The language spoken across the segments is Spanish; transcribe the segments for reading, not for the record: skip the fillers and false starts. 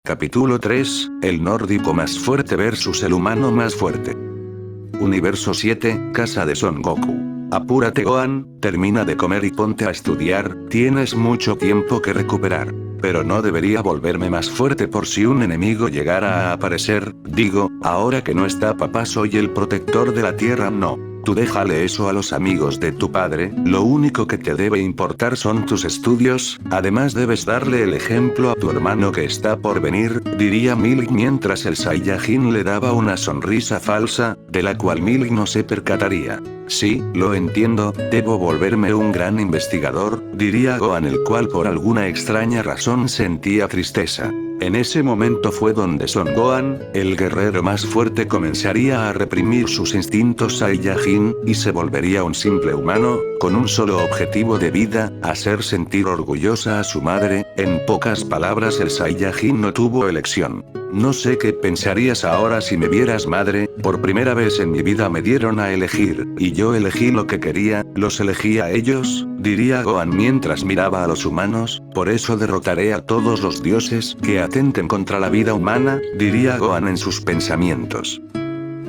Capítulo 3, el nórdico más fuerte versus el humano más fuerte. Universo 7, casa de Son Goku. Apúrate Gohan, termina de comer y ponte a estudiar, tienes mucho tiempo que recuperar. Pero no debería volverme más fuerte por si un enemigo llegara a aparecer, digo, ahora que no está papá soy el protector de la tierra no. Tú déjale eso a los amigos de tu padre, lo único que te debe importar son tus estudios, además debes darle el ejemplo a tu hermano que está por venir, diría Milk mientras el Saiyajin le daba una sonrisa falsa, de la cual Milk no se percataría. Sí, lo entiendo, debo volverme un gran investigador, diría Gohan el cual por alguna extraña razón sentía tristeza. En ese momento fue donde Son Gohan, el guerrero más fuerte comenzaría a reprimir sus instintos Saiyajin, y se volvería un simple humano, con un solo objetivo de vida, hacer sentir orgullosa a su madre, en pocas palabras el Saiyajin no tuvo elección. No sé qué pensarías ahora si me vieras madre, por primera vez en mi vida me dieron a elegir, y yo elegí lo que quería, los elegí a ellos, diría Gohan mientras miraba a los humanos, por eso derrotaré a todos los dioses que atenten contra la vida humana, diría Gohan en sus pensamientos.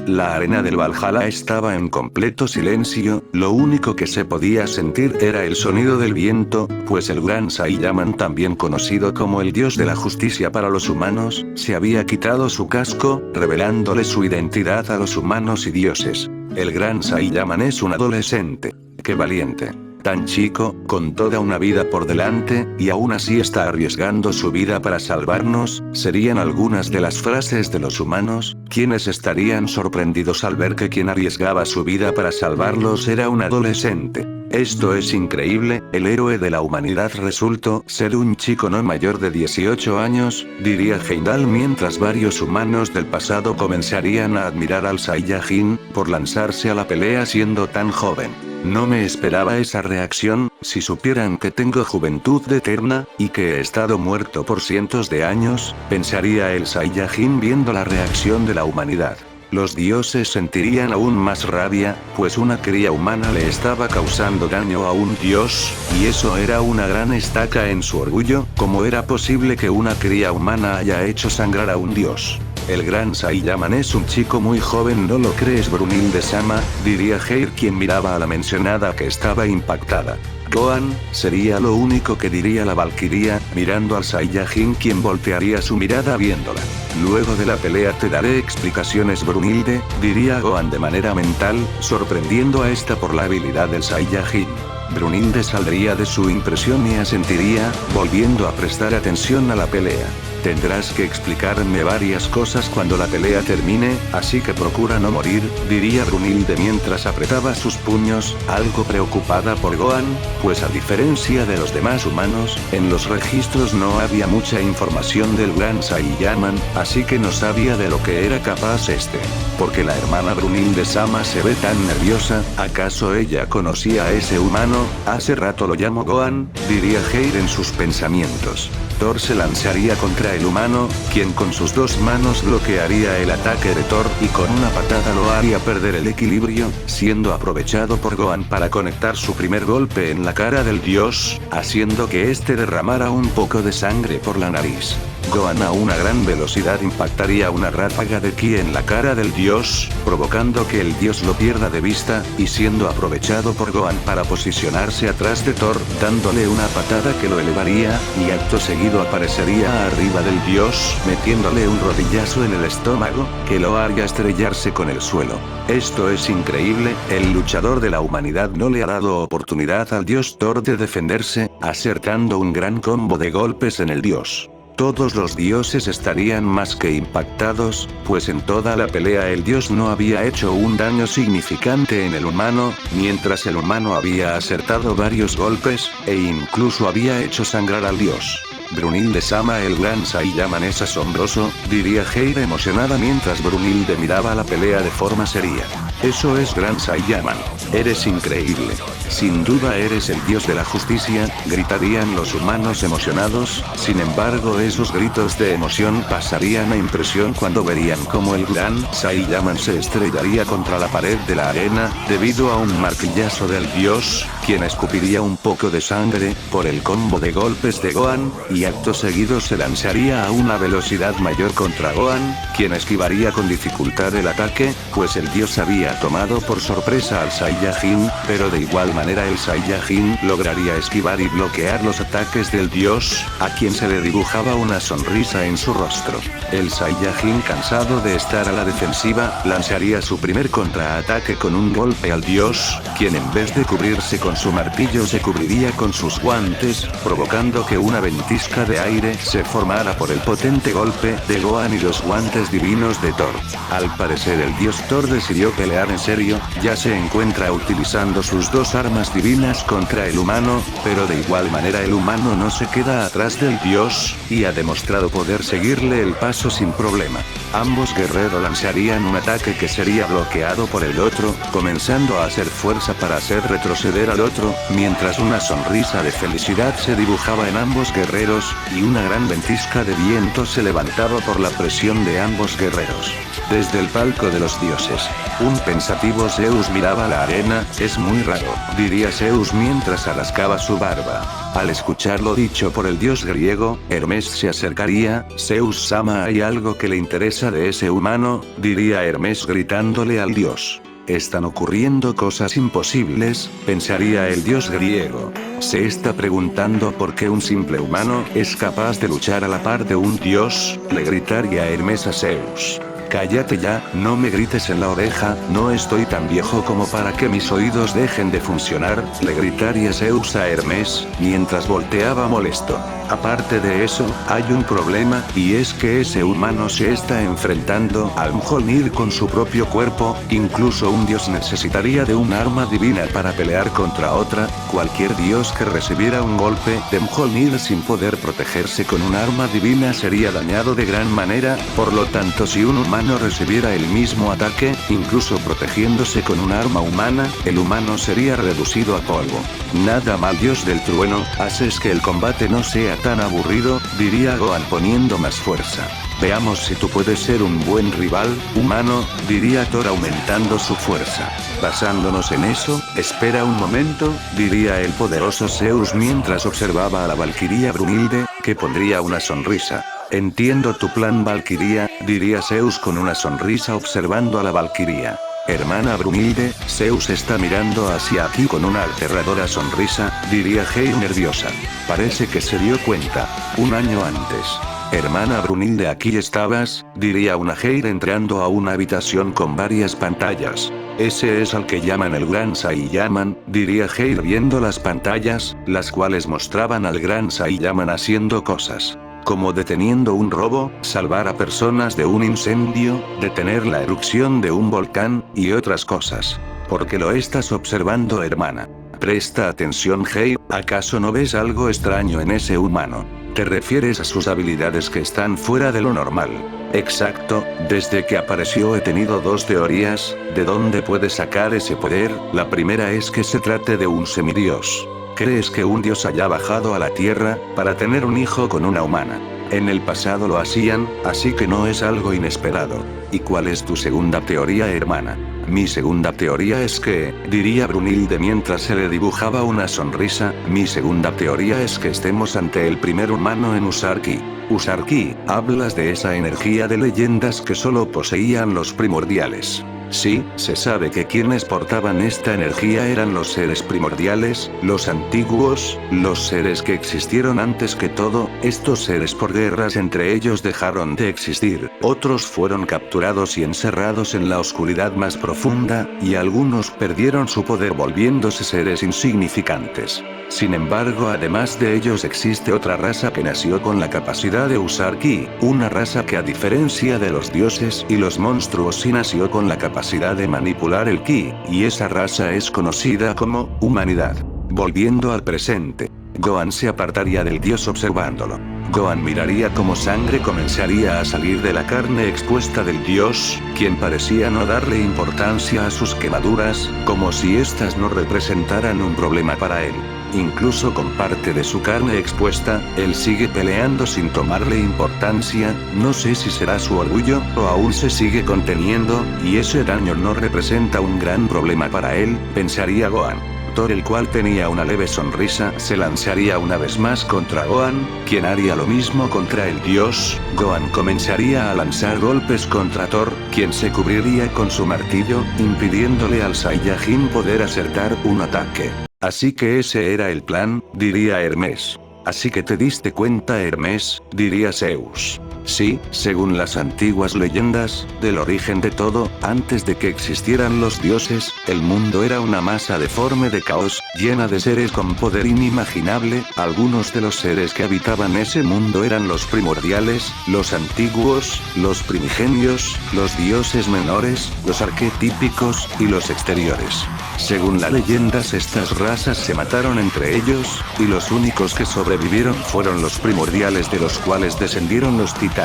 La arena del Valhalla estaba en completo silencio, lo único que se podía sentir era el sonido del viento, pues el gran Saiyaman también conocido como el dios de la justicia para los humanos, se había quitado su casco, revelándole su identidad a los humanos y dioses. El gran Saiyaman es un adolescente. ¡Qué valiente! Tan chico, con toda una vida por delante, y aún así está arriesgando su vida para salvarnos, serían algunas de las frases de los humanos, quienes estarían sorprendidos al ver que quien arriesgaba su vida para salvarlos era un adolescente. Esto es increíble, el héroe de la humanidad resultó ser un chico no mayor de 18 años, diría Heimdall mientras varios humanos del pasado comenzarían a admirar al Saiyajin, por lanzarse a la pelea siendo tan joven. No me esperaba esa reacción, si supieran que tengo juventud eterna, y que he estado muerto por cientos de años, pensaría el Saiyajin viendo la reacción de la humanidad. Los dioses sentirían aún más rabia, pues una cría humana le estaba causando daño a un dios, y eso era una gran estaca en su orgullo, ¿cómo era posible que una cría humana haya hecho sangrar a un dios? El gran Saiyaman es un chico muy joven, ¿no lo crees Brunhilde-sama? Diría Heir quien miraba a la mencionada que estaba impactada. Gohan, sería lo único que diría la Valquiria, mirando al Saiyajin quien voltearía su mirada viéndola. Luego de la pelea te daré explicaciones Brunhilde, diría Gohan de manera mental, sorprendiendo a esta por la habilidad del Saiyajin. Brunhilde saldría de su impresión y asentiría, volviendo a prestar atención a la pelea. Tendrás que explicarme varias cosas cuando la pelea termine, así que procura no morir, diría Brunhilde mientras apretaba sus puños, algo preocupada por Gohan, pues a diferencia de los demás humanos, en los registros no había mucha información del gran Saiyaman, así que no sabía de lo que era capaz este. ¿Por qué la hermana Brunhilde-sama se ve tan nerviosa? ¿Acaso ella conocía a ese humano? Hace rato lo llamo Gohan, diría Heir en sus pensamientos. Thor se lanzaría contra el humano, quien con sus dos manos bloquearía el ataque de Thor y con una patada lo haría perder el equilibrio, siendo aprovechado por Gohan para conectar su primer golpe en la cara del dios, haciendo que este derramara un poco de sangre por la nariz. Gohan a una gran velocidad impactaría una ráfaga de ki en la cara del dios, provocando que el dios lo pierda de vista, y siendo aprovechado por Gohan para posicionarse atrás de Thor, dándole una patada que lo elevaría, y acto seguido aparecería arriba del dios, metiéndole un rodillazo en el estómago, que lo haría estrellarse con el suelo. Esto es increíble, el luchador de la humanidad no le ha dado oportunidad al dios Thor de defenderse, acertando un gran combo de golpes en el dios. Todos los dioses estarían más que impactados, pues en toda la pelea el dios no había hecho un daño significante en el humano, mientras el humano había acertado varios golpes, e incluso había hecho sangrar al dios. Brunhilde-sama el gran Saiyaman es asombroso, diría Heir emocionada mientras Brunhilde miraba la pelea de forma seria. Eso es gran Saiyaman. Eres increíble. Sin duda eres el dios de la justicia, gritarían los humanos emocionados, sin embargo esos gritos de emoción pasarían a impresión cuando verían cómo el gran Saiyaman se estrellaría contra la pared de la arena, debido a un martillazo del dios, quien escupiría un poco de sangre, por el combo de golpes de Gohan, y acto seguido se lanzaría a una velocidad mayor contra Gohan, quien esquivaría con dificultad el ataque, pues el dios había tomado por sorpresa al Saiyajin, pero de igual manera el Saiyajin lograría esquivar y bloquear los ataques del dios, a quien se le dibujaba una sonrisa en su rostro. El Saiyajin, cansado de estar a la defensiva, lanzaría su primer contraataque con un golpe al dios, quien en vez de cubrirse con su martillo se cubriría con sus guantes, provocando que una ventisca de aire se formara por el potente golpe de Gohan y los guantes divinos de Thor. Al parecer el dios Thor decidió pelear en serio, ya se encuentra utilizando sus dos armas divinas contra el humano, pero de igual manera el humano no se queda atrás del dios, y ha demostrado poder seguirle el paso sin problema. Ambos guerreros lanzarían un ataque que sería bloqueado por el otro, comenzando a hacer fuerza para hacer retroceder al otro, mientras una sonrisa de felicidad se dibujaba en ambos guerreros, y una gran ventisca de viento se levantaba por la presión de ambos guerreros. Desde el palco de los dioses, un pensativo Zeus miraba la arena. Es muy raro, diría Zeus mientras rascaba su barba. Al escuchar lo dicho por el dios griego, Hermes se acercaría. Zeus-sama, ¿hay algo que le interesa de ese humano?, diría Hermes gritándole al dios. Están ocurriendo cosas imposibles, pensaría el dios griego. Se está preguntando por qué un simple humano es capaz de luchar a la par de un dios, le gritaría Hermes a Zeus. Cállate ya, no me grites en la oreja, no estoy tan viejo como para que mis oídos dejen de funcionar, le gritaría Zeus a Hermes, mientras volteaba molesto. Aparte de eso, hay un problema, y es que ese humano se está enfrentando al Mjolnir con su propio cuerpo. Incluso un dios necesitaría de un arma divina para pelear contra otra. Cualquier dios que recibiera un golpe de Mjolnir sin poder protegerse con un arma divina sería dañado de gran manera. Por lo tanto, si un humano recibiera el mismo ataque, incluso protegiéndose con un arma humana, el humano sería reducido a polvo. Nada mal, dios del trueno, haces que el combate no sea tan aburrido, diría Gohan poniendo más fuerza. Veamos si tú puedes ser un buen rival, humano, diría Thor aumentando su fuerza. Basándonos en eso, espera un momento, diría el poderoso Zeus mientras observaba a la valquiria Brunilde, que pondría una sonrisa. Entiendo tu plan, valquiria, diría Zeus con una sonrisa observando a la valquiria. Hermana Brunilde, Zeus está mirando hacia aquí con una aterradora sonrisa, diría Hei nerviosa. Parece que se dio cuenta. Un año antes. Hermana Brunilde, aquí estabas, diría una Hei entrando a una habitación con varias pantallas. Ese es al que llaman el Gran Saiyaman, diría Hei viendo las pantallas, las cuales mostraban al Gran Saiyaman haciendo cosas. Como deteniendo un robo, salvar a personas de un incendio, detener la erupción de un volcán, y otras cosas. ¿Por qué lo estás observando, hermana? Presta atención, Hei, ¿acaso no ves algo extraño en ese humano? ¿Te refieres a sus habilidades que están fuera de lo normal? Exacto, desde que apareció he tenido dos teorías, de dónde puede sacar ese poder. La primera es que se trate de un semidios. ¿Crees que un dios haya bajado a la tierra para tener un hijo con una humana? En el pasado lo hacían, así que no es algo inesperado. ¿Y cuál es tu segunda teoría, hermana? Mi segunda teoría es que, diría Brunilde mientras se le dibujaba una sonrisa, mi segunda teoría es que estemos ante el primer humano en usar ki. Usar ki, hablas de esa energía de leyendas que solo poseían los primordiales. Sí, se sabe que quienes portaban esta energía eran los seres primordiales, los antiguos, los seres que existieron antes que todo. Estos seres por guerras entre ellos dejaron de existir, otros fueron capturados y encerrados en la oscuridad más profunda, y algunos perdieron su poder volviéndose seres insignificantes. Sin embargo, además de ellos existe otra raza que nació con la capacidad de usar ki, una raza que a diferencia de los dioses y los monstruos sí nació con la capacidad de manipular el ki, y esa raza es conocida como humanidad. Volviendo al presente, Gohan se apartaría del dios observándolo. Gohan miraría cómo sangre comenzaría a salir de la carne expuesta del dios, quien parecía no darle importancia a sus quemaduras, como si éstas no representaran un problema para él. Incluso con parte de su carne expuesta, él sigue peleando sin tomarle importancia. No sé si será su orgullo, o aún se sigue conteniendo, y ese daño no representa un gran problema para él, pensaría Gohan. Thor, el cual tenía una leve sonrisa, se lanzaría una vez más contra Gohan, quien haría lo mismo contra el dios. Gohan comenzaría a lanzar golpes contra Thor, quien se cubriría con su martillo, impidiéndole al Saiyajin poder acertar un ataque. Así que ese era el plan, diría Hermes. Así que te diste cuenta, Hermes, diría Zeus. Sí, según las antiguas leyendas, del origen de todo, antes de que existieran los dioses, el mundo era una masa deforme de caos, llena de seres con poder inimaginable. Algunos de los seres que habitaban ese mundo eran los primordiales, los antiguos, los primigenios, los dioses menores, los arquetípicos, y los exteriores. Según las leyendas, estas razas se mataron entre ellos, y los únicos que sobrevivieron fueron los primordiales, de los cuales descendieron los titanes.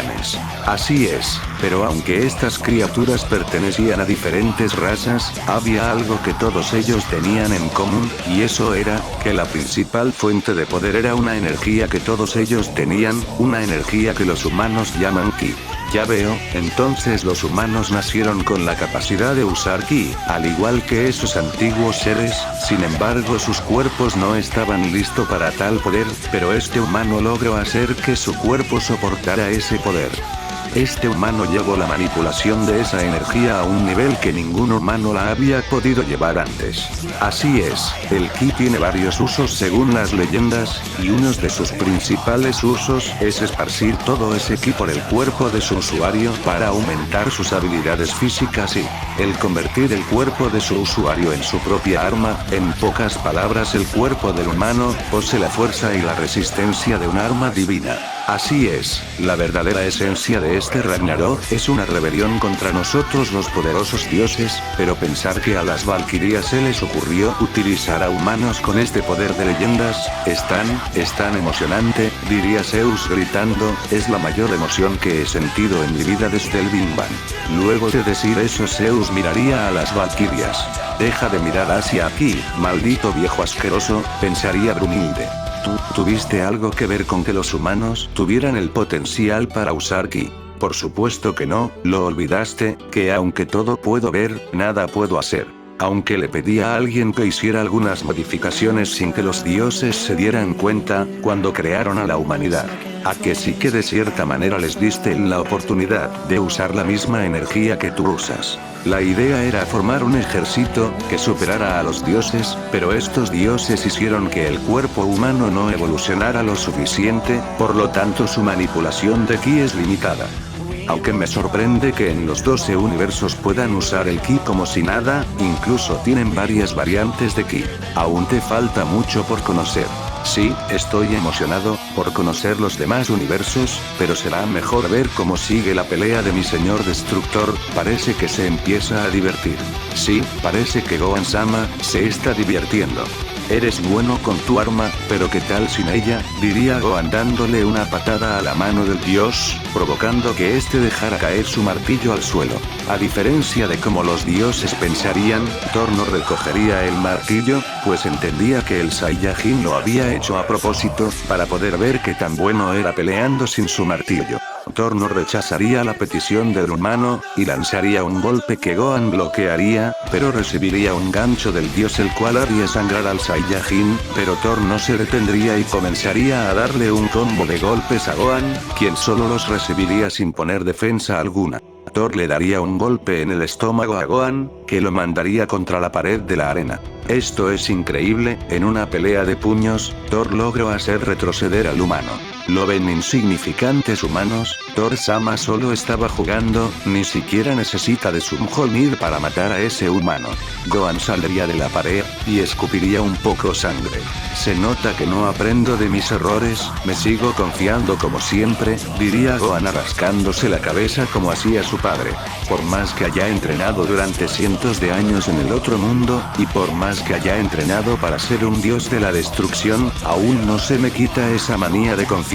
Así es, pero aunque estas criaturas pertenecían a diferentes razas, había algo que todos ellos tenían en común, y eso era, que la principal fuente de poder era una energía que todos ellos tenían, una energía que los humanos llaman Ki. Ya veo, entonces los humanos nacieron con la capacidad de usar Ki, al igual que esos antiguos seres. Sin embargo, sus cuerpos no estaban listos para tal poder, pero este humano logró hacer que su cuerpo soportara ese poder. Este humano llevó la manipulación de esa energía a un nivel que ningún humano la había podido llevar antes. Así es, el Ki tiene varios usos según las leyendas, y uno de sus principales usos es esparcir todo ese Ki por el cuerpo de su usuario para aumentar sus habilidades físicas y el convertir el cuerpo de su usuario en su propia arma. En pocas palabras, el cuerpo del humano posee la fuerza y la resistencia de un arma divina. Así es, la verdadera esencia de este Ragnarok es una rebelión contra nosotros los poderosos dioses, pero pensar que a las valquirias se les ocurrió utilizar a humanos con este poder de leyendas, es tan emocionante, diría Zeus gritando, es la mayor emoción que he sentido en mi vida desde el Big Bang. Luego de decir eso, Zeus miraría a las valquirias. Deja de mirar hacia aquí, maldito viejo asqueroso, pensaría Brunhilde. ¿Tú tuviste algo que ver con que los humanos tuvieran el potencial para usar Ki? Por supuesto que no, lo olvidaste, que aunque todo puedo ver, nada puedo hacer. Aunque le pedí a alguien que hiciera algunas modificaciones sin que los dioses se dieran cuenta, cuando crearon a la humanidad. A que sí que de cierta manera les diste la oportunidad de usar la misma energía que tú usas. La idea era formar un ejército que superara a los dioses, pero estos dioses hicieron que el cuerpo humano no evolucionara lo suficiente, por lo tanto su manipulación de Ki es limitada. Aunque me sorprende que en los 12 universos puedan usar el Ki como si nada, incluso tienen varias variantes de Ki. Aún te falta mucho por conocer. Sí, estoy emocionado por conocer los demás universos, pero será mejor ver cómo sigue la pelea de mi señor destructor. Parece que se empieza a divertir. Sí, parece que Gohan-sama se está divirtiendo. Eres bueno con tu arma, pero ¿qué tal sin ella?, diría Gohan dándole una patada a la mano del dios, provocando que este dejara caer su martillo al suelo. A diferencia de como los dioses pensarían, Thor no recogería el martillo, pues entendía que el Saiyajin lo había hecho a propósito, para poder ver qué tan bueno era peleando sin su martillo. Thor no rechazaría la petición del humano, y lanzaría un golpe que Gohan bloquearía, pero recibiría un gancho del dios el cual haría sangrar al Saiyajin, pero Thor no se detendría y comenzaría a darle un combo de golpes a Gohan, quien solo los recibiría sin poner defensa alguna. Thor le daría un golpe en el estómago a Gohan, que lo mandaría contra la pared de la arena. Esto es increíble, en una pelea de puños, Thor logró hacer retroceder al humano. ¿Lo ven insignificantes humanos? Thor-sama solo estaba jugando, ni siquiera necesita de su Mjolnir para matar a ese humano. Gohan saldría de la pared, y escupiría un poco sangre. Se nota que no aprendo de mis errores, me sigo confiando como siempre, diría Gohan rascándose la cabeza como hacía su padre. Por más que haya entrenado durante cientos de años en el otro mundo, y por más que haya entrenado para ser un dios de la destrucción, aún no se me quita esa manía de confiarme.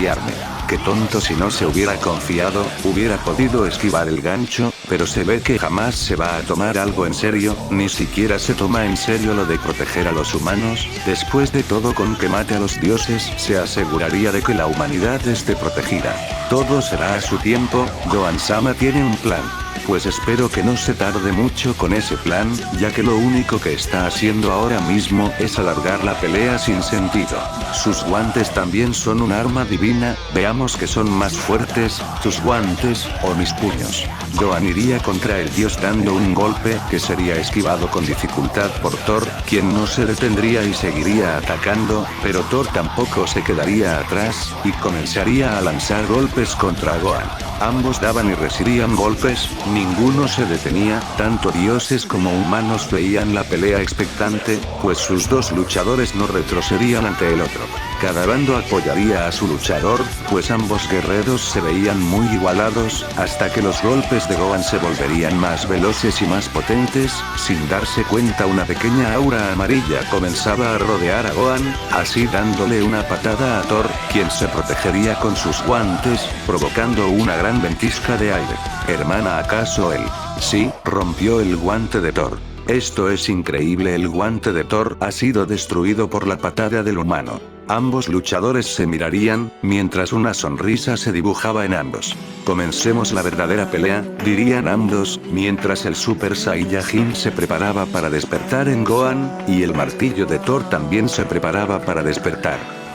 Qué tonto, si no se hubiera confiado, hubiera podido esquivar el gancho, pero se ve que jamás se va a tomar algo en serio, ni siquiera se toma en serio lo de proteger a los humanos. Después de todo, con que mate a los dioses se aseguraría de que la humanidad esté protegida. Todo será a su tiempo. Gohan-sama tiene un plan. Pues espero que no se tarde mucho con ese plan, ya que lo único que está haciendo ahora mismo es alargar la pelea sin sentido. Sus guantes también son un arma divina, veamos que son más fuertes, tus guantes, o mis puños. Gohan iría contra el dios dando un golpe que sería esquivado con dificultad por Thor, quien no se detendría y seguiría atacando, pero Thor tampoco se quedaría atrás, y comenzaría a lanzar golpes contra Gohan. Ambos daban y recibían golpes, ninguno se detenía, tanto dioses como humanos veían la pelea expectante, pues sus dos luchadores no retrocedían ante el otro. Cada bando apoyaría a su luchador, pues ambos guerreros se veían muy igualados, hasta que los golpes de Gohan se volverían más veloces y más potentes. Sin darse cuenta, una pequeña aura amarilla comenzaba a rodear a Gohan, así dándole una patada a Thor, quien se protegería con sus guantes, provocando una gran ventisca de aire. Hermana, ¿acaso él? Sí, rompió el guante de Thor. Esto es increíble, el guante de Thor ha sido destruido por la patada del humano. Ambos luchadores se mirarían, mientras una sonrisa se dibujaba en ambos. Comencemos la verdadera pelea, dirían ambos, mientras el Super Saiyajin se preparaba para despertar en Gohan, y el martillo de Thor también se preparaba para despertar.